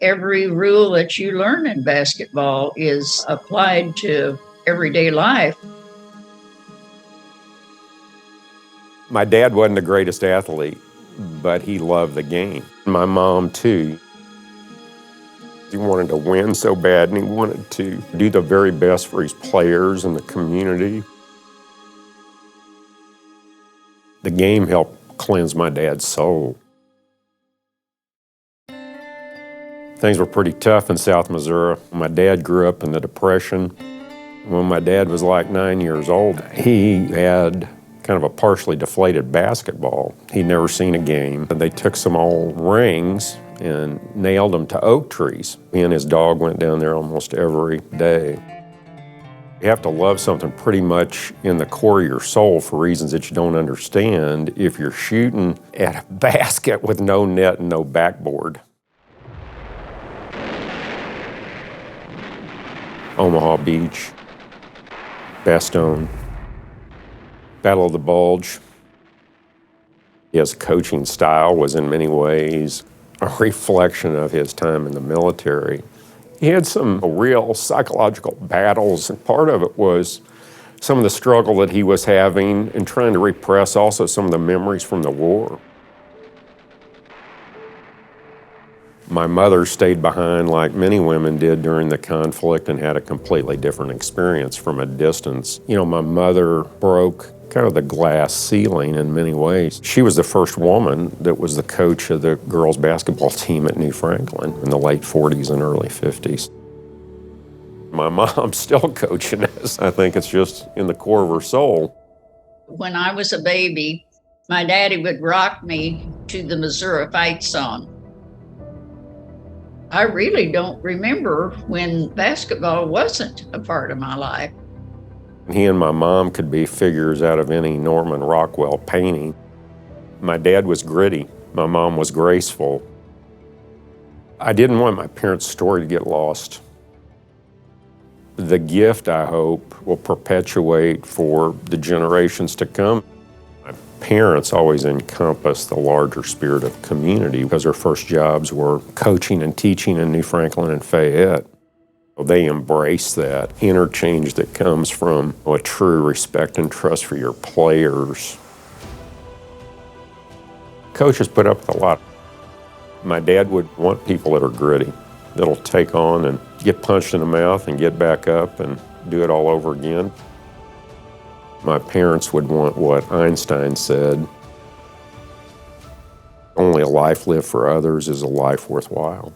Every rule that you learn in basketball is applied to everyday life. My dad wasn't the greatest athlete, but he loved the game. My mom, too. He wanted to win so bad, and he wanted to do the very best for his players and the community. The game helped cleanse my dad's soul. Things were pretty tough in South Missouri. My dad grew up in the Depression. When my dad was like 9 years old, he had kind of a partially deflated basketball. He'd never seen a game. And they took some old rings and nailed them to oak trees. He and his dog went down there almost every day. You have to love something pretty much in the core of your soul for reasons that you don't understand if you're shooting at a basket with no net and no backboard. Omaha Beach, Bastogne, Battle of the Bulge. His coaching style was in many ways a reflection of his time in the military. He had some real psychological battles, and part of it was some of the struggle that he was having and trying to repress also some of the memories from the war. My mother stayed behind like many women did during the conflict and had a completely different experience from a distance. You know, my mother broke kind of the glass ceiling in many ways. She was the first woman that was the coach of the girls' basketball team at New Franklin in the late 40s and early 50s. My mom's still coaching us. I think it's just in the core of her soul. When I was a baby, my daddy would rock me to the Missouri Fight song. I really don't remember when basketball wasn't a part of my life. He and my mom could be figures out of any Norman Rockwell painting. My dad was gritty. My mom was graceful. I didn't want my parents' story to get lost. The gift, I hope, will perpetuate for the generations to come. My parents always encompassed the larger spirit of community because their first jobs were coaching and teaching in New Franklin and Fayette. They embrace that interchange that comes from a true respect and trust for your players. Coaches put up with a lot. My dad would want people that are gritty, that'll take on and get punched in the mouth and get back up and do it all over again. My parents would want what Einstein said, only a life lived for others is a life worthwhile.